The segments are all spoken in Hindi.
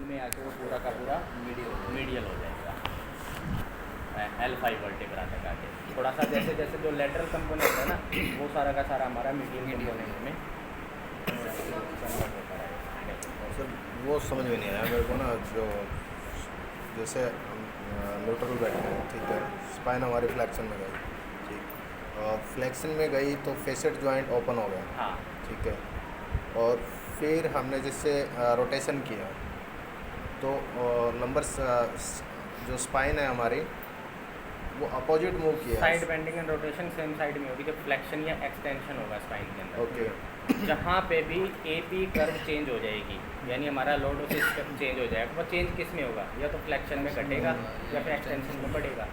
में आके वो पूरा का पूरा मीडियल हो जाएगा L5 वर्टेब्रा तक आके। थोड़ा सा जैसे जैसे जो लेटरल कंपोनेंट है ना वो सारा का सारा हमारा मीडियल कंपोनेंट में कन्वर्ट होता है। सर वो समझ में नहीं आया मेरे को ना, जो जैसे न्यूट्रल बैठे हैं, ठीक है, स्पाइन हमारी फ्लेक्शन में गई, ठीक, और फ्लेक्शन में गई तो फेसेट जॉइंट ओपन हो गया, हाँ ठीक है, और फिर हमने जैसे रोटेशन किया तो नंबर्स जो स्पाइन है हमारी वो अपोजिट मूव किया। Side bending and rotation same side में होगी जब फ्लेक्शन या एक्सटेंशन होगा स्पाइन के अंदर। ओके। जहाँ पे भी AP कर्व चेंज हो जाएगी यानी हमारा लोड सिस्टम चेंज हो जाएगा, वो चेंज किस में होगा, या तो फ्लेक्शन में घटेगा या फिर एक्सटेंशन में बढ़ेगा।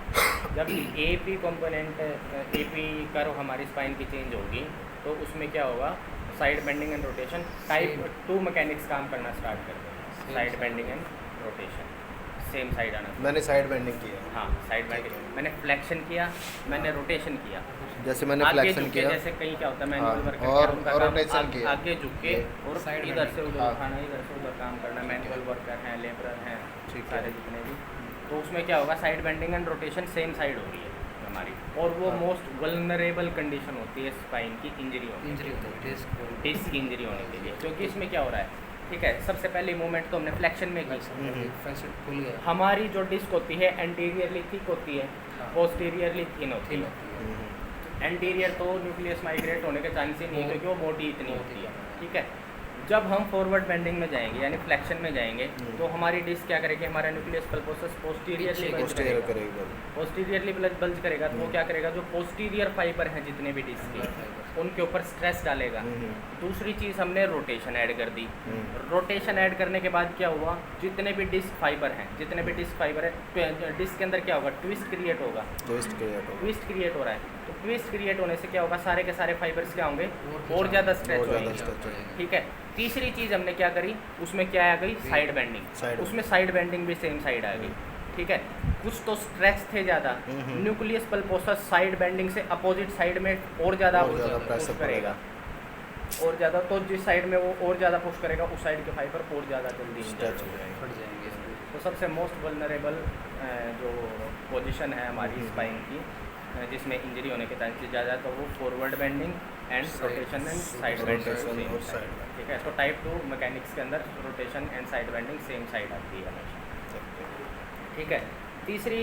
जब AP कंपोनेंट AP कर्व हमारी स्पाइन की चेंज होगी तो उसमें क्या होगा, side bending and rotation type 2 mechanics काम करना स्टार्ट कर देगा। Side bending and rotation same side आना। मैंने साइड बेंडिंग किया, हाँ साइड बेंडिंग, मैंने फ्लेक्शन किया, मैंने रोटेशन किया। जैसे मैंने आगे फ्लेक्शन झुक के, किया, जैसे कहीं क्या होता है हाँ, मैनुअल वर्क और रोटेशन किया, आगे झुक के और साइड इधर से उधर हाँ। उठाना, इधर से उधर काम करना। मैनुअल वर्कर हैं, लेबरर हैं, ठीक है। सारे जितने भी, तो उसमें क्या होगा, side bending and rotation same side हो रही है हमारी, और वो हाँ। मोस्ट वल्नरेबल कंडीशन होती है स्पाइन की इंजरी होने इंजरी होती है, डिस्क इंजरी होने के लिए। क्योंकि इसमें क्या हो रहा है, ठीक है, सबसे पहले मूवमेंट तो हमने फ्लेक्शन में की। फैसेट खुल गया, हमारी जो डिस्क होती है एंटीरियरली थिक होती है, हाँ। पोस्टीरियरली थिन होती थिन है। होती है। एंटीरियर तो न्यूक्लियस माइग्रेट होने के चांस ही नहीं है बहुत- क्योंकि वो मोटी इतनी बहुत होती है, ज़्यादा। ठीक है। जब हम फॉरवर्ड बेंडिंग में जाएंगे यानी फ्लेक्शन में जाएंगे तो हमारी डिस्क क्या करेगी, हमारा nucleus pulposus posteriorly bulge posterior करेगा, करेगा। पोस्टीरियरली बल्ज करेगा तो वो क्या करेगा, जो पोस्टीरियर फाइबर हैं जितने भी डिस्क के उनके ऊपर स्ट्रेस डालेगा। दूसरी चीज़ हमने रोटेशन ऐड कर दी। रोटेशन ऐड करने के बाद क्या हुआ, जितने भी डिस्क फाइबर है डिस्क के अंदर क्या होगा, ट्विस्ट क्रिएट होगा। ट्विस्ट क्रिएट होगा, ट्विस्ट क्रिएट हो रहा है तो ट्विस्ट क्रिएट होने से क्या होगा, सारे के सारे फाइबर्स क्या होंगे, और ज़्यादा स्ट्रेच और ज़्यादा होंगे, स्ट्रेच होगा। ठीक है। तीसरी चीज़ हमने क्या करी, उसमें क्या आ गई, साइड बेंडिंग। Side उसमें साइड बेंडिंग भी सेम साइड आ गई, ठीक है। कुछ तो स्ट्रेच थे ज़्यादा, न्यूक्लियस पल्पोसस साइड बेंडिंग से अपोजिट साइड में और ज़्यादा प्रेशर पुश करेगा, और ज़्यादा, तो जिस साइड में वो और ज़्यादा पुश करेगा उस साइड के फाइबर और ज़्यादा जल्दी स्ट्रेच हो जाएगा। फट जाएंगे। तो सबसे मोस्ट वल्नरेबल जो पोजीशन है हमारी स्पाइन की जिसमें इंजरी होने के चांसेस ज़्यादा, तो वो forward bending and rotation and side bending, rotation और साइड ठीक है। तो टाइप 2 मैकेनिक्स के अंदर rotation and side bending same side आती है हमेशा, ठीक है। तीसरी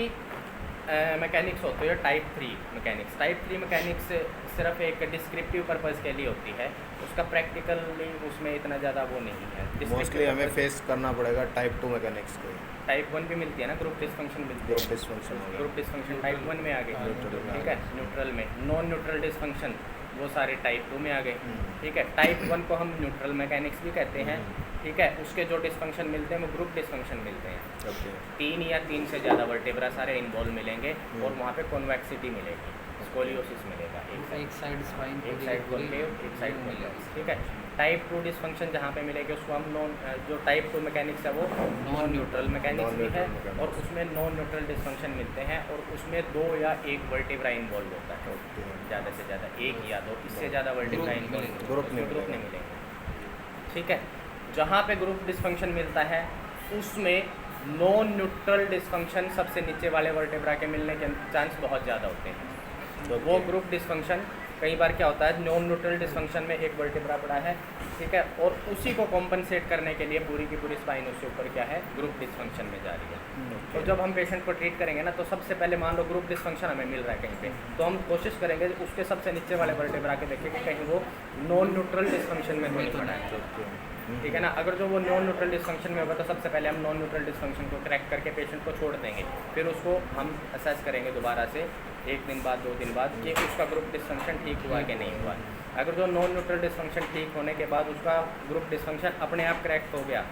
मैकेनिक्स होती है टाइप 3 मैकेनिक्स। टाइप 3 मैकेनिक्स सिर्फ एक डिस्क्रिप्टिव पर्पज़ के लिए होती है, उसका प्रैक्टिकली उसमें इतना ज़्यादा वो नहीं है। मोस्टली हमें फेस करना पड़ेगा टाइप 2 मैकेनिक्स को। टाइप 1 भी मिलती है ना, ग्रुप डिस्फंक्शन मिलती है। ग्रुप डिस्फंक्शन हो गया। ग्रुप डिस्फंक्शन टाइप 1 में आ गए, न्यूट्रल में आ ठीक है। न्यूट्रल में नॉन न्यूट्रल डिस्फंक्शन वो सारे टाइप 2 में आ गए, ठीक है। टाइप 1 को हम न्यूट्रल मैकेनिक्स भी कहते हैं, ठीक है। उसके जो डिस्फंक्शन मिलते हैं वो ग्रुप डिस्फंक्शन मिलते हैं। ओके। 3 या 3 से ज़्यादा वर्टेब्रा सारे इन्वॉल्व मिलेंगे और वहाँ पे कॉन्वेक्सिटी मिलेगी, स्कोलियोसिस मिलेगा, एक साइड स्पाइन, एक साइड कॉन्केव, एक साइड कॉन्वेक्स, ठीक है। टाइप 2 डिस्फंक्शन जहाँ पे मिलेगी उसको हम जो टाइप 2 मैकेनिक्स है वो नॉन न्यूट्रल मैकेनिक्स भी है, Non-neutral और उसमें नॉन न्यूट्रल डिस्फंक्शन मिलते हैं और उसमें 2 या 1 वर्टेब्रा इन्वॉल्व होता है, ज़्यादा से ज़्यादा 1 या 2, इससे ज़्यादा वर्टेब्रा Group इन्वॉल्व मिलेंगे। Group नहीं ग्रुप नहीं मिलेंगे। मिलेंगे, ठीक है। जहाँ पे ग्रुप डिस्फंक्शन मिलता है उसमें नॉन न्यूट्रल डिस्फंक्शन सबसे नीचे वाले वर्टेब्रा के मिलने के चांस बहुत ज़्यादा होते हैं। वो ग्रुप डिस्फंक्शन कई बार क्या होता है, नॉन न्यूट्रल डिस्फंक्शन में एक वर्टेब्रा पड़ा है, ठीक है, और उसी को कॉम्पनसेट करने के लिए पूरी की पूरी स्पाइन उसके ऊपर क्या है, ग्रुप डिस्फंक्शन में जा रही है। तो जब हम पेशेंट को ट्रीट करेंगे ना, तो सबसे पहले मान लो ग्रुप डिस्फंक्शन हमें मिल रहा है कहीं पे, तो हम कोशिश करेंगे उसके सबसे नीचे वाले वर्टेब्रा के देखें कि कहीं वो नॉन न्यूट्रल डिस्फंक्शन में तो नहीं पड़ा है, ठीक है ना। अगर जो वो नॉन न्यूट्रल डिस्फंक्शन में होगा तो सबसे पहले हम नॉन न्यूट्रल डिस्फंक्शन को क्रैक करके पेशेंट को छोड़ देंगे, फिर उसको हम असेस करेंगे दोबारा से 1 दिन बाद 2 दिन बाद कि उसका ग्रुप डिस्फंक्शन ठीक हुआ कि नहीं हुआ। अगर जो नॉन न्यूट्रल डिस्फंक्शन ठीक होने के बाद उसका ग्रुप डिस्फंक्शन अपने आप क्रैक हो गया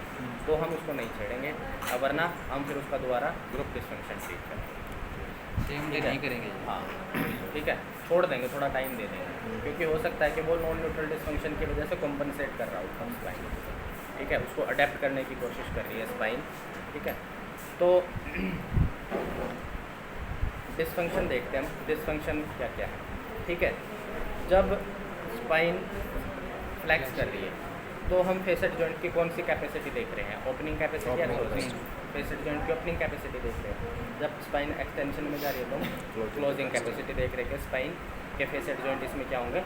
तो हम उसको नहीं छेड़ेंगे, वरना हम फिर उसका दोबारा ग्रुप डिस्फंक्शन ठीक करेंगे, सेम डे नहीं करेंगे। हाँ ठीक है, छोड़ देंगे, थोड़ा टाइम दे देंगे, क्योंकि हो सकता है कि वो नॉन न्यूट्रल डिस्फंक्शन की वजह से कॉम्पनसेट कर रहा हो स्पाइन, ठीक है, उसको अडेप्ट करने की कोशिश कर रही है स्पाइन, ठीक है। तो डिस्फंक्शन देखते हैं हम, डिस्फंक्शन क्या क्या है, ठीक है। जब स्पाइन फ्लैक्स कर रही है तो हम फेसेट जॉइंट की कौन सी कैपेसिटी देख रहे हैं, ओपनिंग कैपेसिटी या Opening closing? capacity. Facet joint की ओपनिंग कैपेसिटी देख रहे हैं। जब स्पाइन एक्सटेंशन में जा रही है तो Closing क्लोजिंग capacity. कैपेसिटी देख रहे हैं कि स्पाइन के फेसेट जॉइंट इसमें क्या होंगे,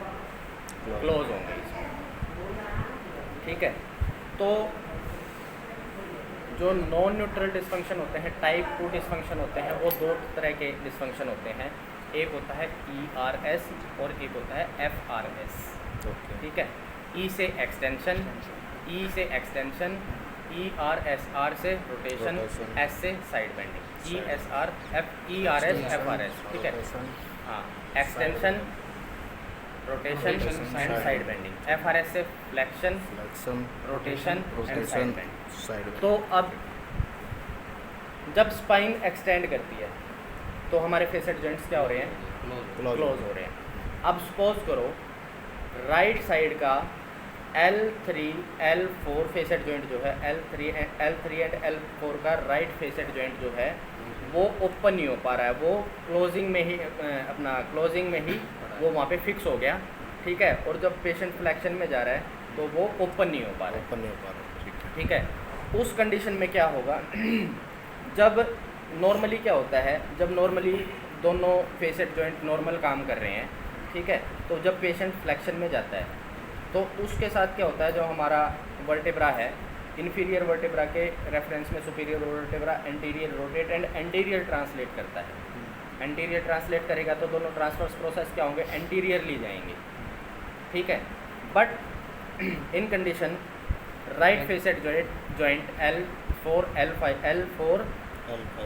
क्लोज होंगे इसमें। ठीक है, तो जो नॉन न्यूट्रल डिस्फंक्शन होते हैं, टाइप 2 डिस्फंक्शन होते हैं, वो दो तरह के डिस्फंक्शन होते हैं। एक होता है ERS और एक होता है FRS। ओके। ठीक है, E से एक्सटेंशन, E से एक्सटेंशन, ERSR से रोटेशन, Rotation. S से side bending. Side. ERS FRS। ठीक है, Rotation, हाँ, extension, rotation Rotation, and side side bending. FRS से flexion, flexion, rotation and side rotation, bending. side. तो अब जब स्पाइन एक्सटेंड करती है तो हमारे फेसेट जॉइंट्स क्या हो रहे हैं, क्लोज क्लोज हो रहे हैं। अब सपोज करो राइट साइड का L3 L4 फेसेट जॉइंट जो है, L3 एंड L4 का राइट फेसेट जॉइंट जो है वो ओपन नहीं हो पा रहा है, वो क्लोजिंग में ही अपना क्लोजिंग में ही वो वहाँ पे फिक्स हो गया। ठीक है, और जब पेशेंट फ्लेक्शन में जा रहा है तो वो ओपन नहीं हो पा रहा है। Open नहीं हो पा रहा। ठीक है। ठीक है, उस कंडीशन में क्या होगा जब नॉर्मली क्या होता है, जब नॉर्मली दोनों फेसेट जॉइंट नॉर्मल काम कर रहे हैं, ठीक है, तो जब पेशेंट फ्लेक्शन में जाता है तो उसके साथ क्या होता है, जो हमारा वर्टेब्रा है, इन्फीरियर वर्टेब्रा के रेफरेंस में superior vertebra anterior rotate and anterior translate करता है। एंटीरियर ट्रांसलेट करेगा तो दोनों ट्रांसवर्स प्रोसेस क्या होंगे, एंटीरियरली जाएंगे। ठीक है, but in condition right facet joint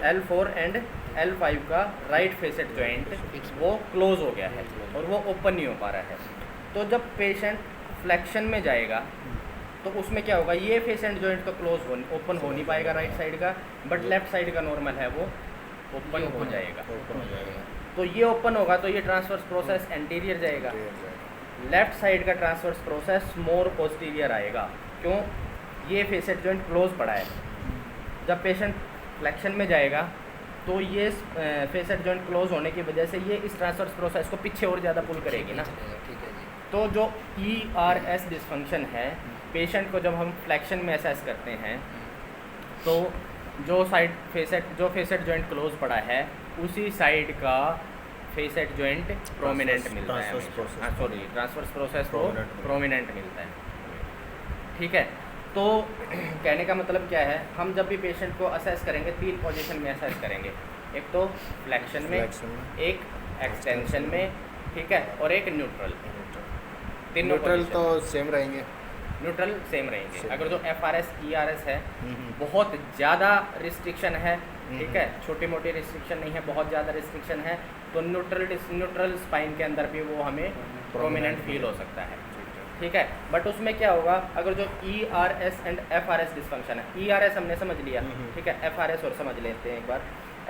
L4 and L5 का राइट फेसेट जॉइंट वो क्लोज हो गया है और वो ओपन नहीं हो पा रहा है। तो जब पेशेंट फ्लेक्शन में जाएगा तो उसमें क्या होगा, ये फेसेट जॉइंट तो ओपन हो नहीं पाएगा राइट साइड का, बट लेफ्ट साइड का नॉर्मल है वो ओपन हो जाएगा। Open हो जाएगा। तो ये ओपन होगा तो ये ट्रांसवर्स प्रोसेस एंटीरियर जाएगा, Clear जाएगा। लेफ्ट साइड का ट्रांसवर्स प्रोसेस मोर पोस्टीरियर आएगा। क्यों, ये फेसेट जॉइंट क्लोज पड़ा है। जब पेशेंट फ्लेक्शन में जाएगा तो ये फेसेट जॉइंट क्लोज होने की वजह से ये इस ट्रांसवर्स प्रोसेस को पीछे और ज़्यादा पुल करेगी ना। ठीक है जी। तो जो ERS डिस्फंक्शन है, पेशेंट को जब हम फ्लेक्शन में असेस करते हैं तो जो फेसेट जॉइंट क्लोज पड़ा है उसी साइड का फेसेट जॉइंट प्रोमिनेंट मिलता है। transverse process। हाँ सॉरी, ट्रांसवर्स प्रोसेस को Prominent प्रोमिनेंट मिलता है। ठीक है, तो कहने का मतलब क्या है, हम जब भी पेशेंट को असेस करेंगे 3 पोजीशन में असेस करेंगे। एक तो फ्लेक्शन में, Flexion में, एक एक्सटेंशन में, ठीक है, और एक न्यूट्रल। तीनों न्यूट्रल position। तो सेम रहेंगे। न्यूट्रल सेम रहेंगे। Same अगर जो FRS ERS है बहुत ज़्यादा रिस्ट्रिक्शन है, ठीक है, छोटी मोटी रिस्ट्रिक्शन नहीं है, बहुत ज़्यादा रिस्ट्रिक्शन है, तो न्यूट्रल स्पाइन के अंदर भी वो हमें प्रोमिनेंट फील हो सकता है। ठीक है, बट उसमें क्या होगा, अगर जो ERS एंड FRS डिस्फंक्शन है, ERS हमने समझ लिया, ठीक है, FRS और समझ लेते हैं एक बार।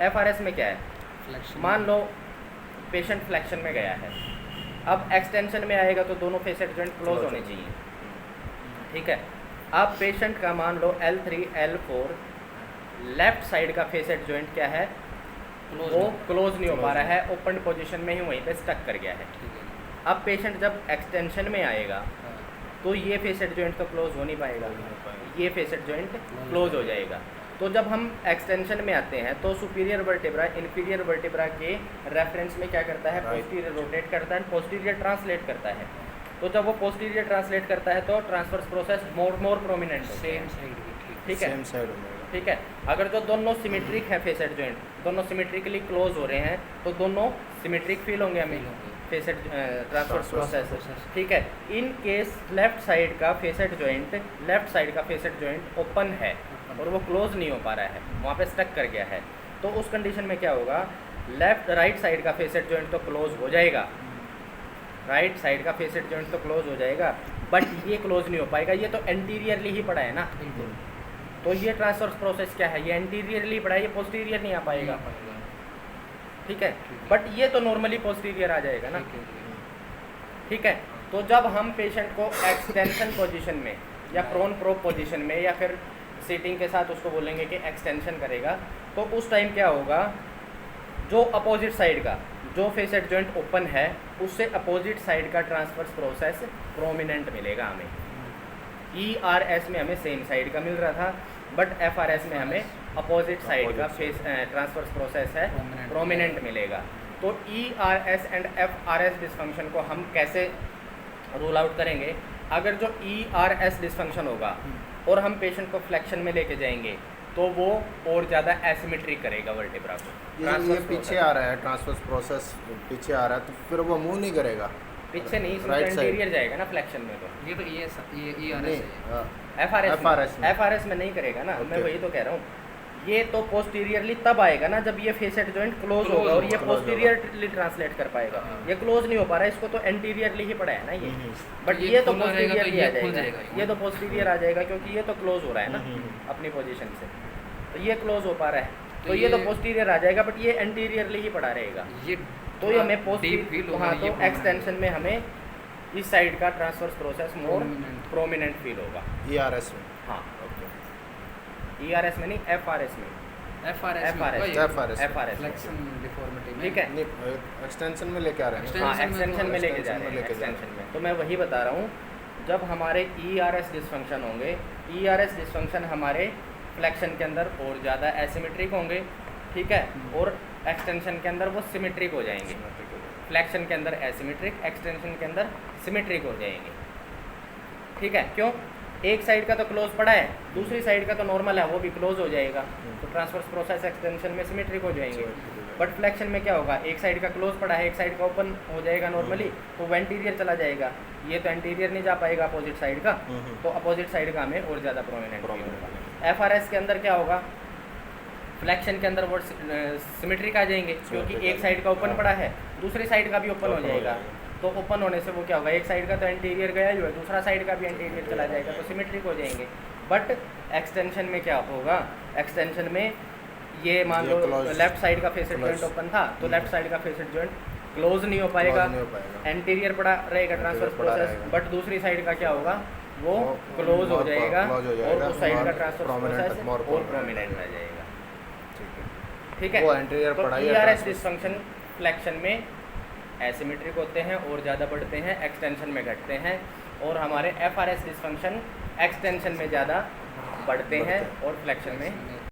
FRS में क्या है, फ्लेक्शन मान लो पेशेंट फ्लेक्शन में गया है, अब एक्सटेंशन में आएगा तो दोनों फेसेट जॉइंट क्लोज होने चाहिए। ठीक है, अब पेशेंट का मान लो L3 L4 लेफ्ट साइड का फेसेट जॉइंट क्या है, वो क्लोज नहीं हो पा रहा है, ओपन पोजीशन में ही वहीं पे स्टक कर गया है। ठीक है जी। अब पेशेंट जब एक्सटेंशन में आएगा हाँ, तो ये फेसेट जॉइंट तो क्लोज हो नहीं पाएगा, हो नहीं पाएगा। ये फेसेट जॉइंट क्लोज हो जाएगा। तो जब हम एक्सटेंशन में आते हैं तो सुपीरियर वर्टेब्रा इन्फीरियर वर्टेब्रा के रेफरेंस में क्या करता है, Right. पोस्टीरियर रोटेट करता है, पोस्टीरियर ट्रांसलेट करता है। तो जब वो पोस्टीरियर ट्रांसलेट करता है तो ट्रांसवर्स प्रोसेस मोर प्रोमिनेंट होते सेम हैं। साइड भी ठीक ठीक है, सेम साइड में। ठीक है, अगर जो दोनों सिमेट्रिक है फेसेट जॉइंट, दोनों सिमेट्रिकली क्लोज हो रहे हैं तो दोनों सिमेट्रिक फील होंगे हमें Feel होंगे। Facet transverse Transverse process. ठीक है, इन केस लेफ्ट साइड का फेसेट जॉइंट ओपन है और वो क्लोज नहीं हो पा रहा है, वहाँ पे स्टक कर गया है, तो उस कंडीशन में क्या होगा, राइट साइड का फेसेट जॉइंट तो क्लोज हो जाएगा, राइट साइड का फेसेट जॉइंट तो क्लोज हो जाएगा, बट ये क्लोज नहीं हो पाएगा, ये तो एंटीरियरली ही पड़ा है ना। बिल्कुल। तो ये ट्रांसवर्स प्रोसेस क्या है, ये एंटीरियरली पड़ा है, ये पोस्टीरियर नहीं आ पाएगा। ठीक है, बट ये तो नॉर्मली पोस्टीरियर आ जाएगा ना। ठीक है जी। ठीक है, तो जब हम पेशेंट को एक्सटेंशन पोजीशन में या प्रोन प्रोप पोजीशन में या फिर सीटिंग के साथ उसको बोलेंगे कि एक्सटेंशन करेगा, तो उस टाइम क्या होगा, जो अपोजिट साइड का जो फेसेट जॉइंट ओपन है उससे अपोजिट साइड का ट्रांसवर्स प्रोसेस प्रोमिनेंट मिलेगा हमें। ERS में हमें सेम साइड का मिल रहा था, बट FRS में हमें अपोजिट साइड का फेस ट्रांसवर्स प्रोसेस है Prominent। प्रोमिनेंट मिलेगा। तो ERS एंड FRS डिस्फंक्शन को हम कैसे रूल आउट करेंगे? अगर जो ERS डिस्फंक्शन होगा और हम पेशेंट को फ्लेक्शन में लेके जाएंगे तो वो और ज़्यादा एसिमेट्रिक करेगा वर्टेब्रा को। ये Transverse पीछे process। आ रहा है, ट्रांसवर्स प्रोसेस पीछे आ रहा है, तो फिर वो मूव नहीं करेगा। पीछे नहीं, इसमें Right तो side। इंटीरियर जाएगा ना फ्लेक्शन में। तो ये तो ये ERS नहीं, है। FRS में नहीं करेगा ना, मैं Okay। वही तो कह रहा हूँ। ये तो पोस्टीरियरली तब आएगा ना जब ये फेसेट जॉइंट क्लोज होगा और ये close पोस्टीरियरली ट्रांसलेट कर पाएगा। हाँ। ये क्लोज नहीं हो पा रहा है, इसको तो एंटीरियरली ही पड़ा है ना ये। बट ये ये तो खुला रहेगा तो पोस्टीरियरली ये आ खुल जाएगा, जाएगा। ये तो पोस्टीरियर आ जाएगा क्योंकि ये तो क्लोज हो रहा है ना हम्म। अपनी पोजीशन से, तो ये क्लोज हो पा रहा है, तो तो ये तो ये- पोस्टीरियर आ जाएगा, बट ये एंटीरियरली ही पड़ा रहेगा। ये तो ये हमें डीप पोस्टीरियर, फील होगा। हाँ, ये तो prominent एक्सटेंशन में हमें इस साइड का ट्रांसवर्स प्रोसेस मोर Prominent। प्रोमिनेंट फील होगा। ERS में। हाँ, ओके। ERS में नहीं, FRS में। FRS में FRS होगा FRS। ये। FRS में। फ्लेक्शन डिफॉर्मिटी में। ठीक है। नहीं, एक्सटेंशन में लेके आ रहे हैं ना। हाँ, Extension में एक्सटेंशन में लेके जा extension रहे में हैं, लेके जा रहे हैं। एक्सटेंशन में। तो मैं वही बता रहा हूँ, जब हमारे ERS डिस्फंक्शन होंगे, ERS डिस्फंक्शन हमारे फ्लेक्शन के अंदर और ज़्यादा एसिमेट्रिक होंगे, ठीक है, और एक्सटेंशन के अंदर वो सिमेट्रिक हो जाएंगे। फ्लेक्शन के अंदर एसिमेट्रिक, एक्सटेंशन के अंदर सिमेट्रिक हो जाएंगे। ठीक है, क्यों? एक साइड का तो क्लोज पड़ा है, दूसरी साइड का तो नॉर्मल है, वो भी क्लोज हो जाएगा, तो ट्रांसवर्स प्रोसेस एक्सटेंशन में सिमेट्रिक हो जाएंगे। बट फ्लेक्शन में क्या होगा? एक साइड का क्लोज पड़ा है, एक साइड का ओपन हो जाएगा नॉर्मली, तो वो एंटीरियर चला जाएगा, ये तो एंटीरियर नहीं जा पाएगा अपोजिट साइड का, तो अपोजिट साइड का हमें और ज़्यादा प्रोमिनेंट होगा। FRS के अंदर क्या होगा? फ्लेक्शन के अंदर वो सिमेट्रिक आ जाएंगे, क्योंकि एक साइड का ओपन पड़ा है, दूसरी साइड का भी ओपन हो जाएगा, तो ओपन होने से वो क्या होगा? एक साइड का तो एंटीरियर गया ही है, दूसरा साइड का भी एंटीरियर चला जाएगा, तो सिमेट्रिक हो जाएंगे। बट एक्सटेंशन में क्या होगा? एक्सटेंशन में ये मान लो close- लेफ्ट साइड का फेसेट close। जॉइंट ओपन था, तो लेफ्ट साइड का फेसेट जॉइंट क्लोज नहीं हो पाएगा, नहीं हो पाएगा। एंटीरियर पड़ा रहेगा ट्रांसवर्स पड़ा प्रोसेस, रहेगा। बट दूसरी साइड का क्या होगा? वो वो क्लोज हो more जाएगा close हो और जाएगा, उस साइड का more transverse prominent, process more और prominent। प्रोमिनेंट आ जाएगा। ठीक है। ठीक है, वो anterior तो पड़ा ही है, ERS transverse। डिस्फंक्शन फ्लेक्शन में एसिमेट्रिक होते हैं और ज़्यादा बढ़ते हैं, एक्सटेंशन में घटते हैं, और हमारे FRS डिस्फंक्शन एक्सटेंशन में ज़्यादा बढ़ते हैं और फ्लेक्शन में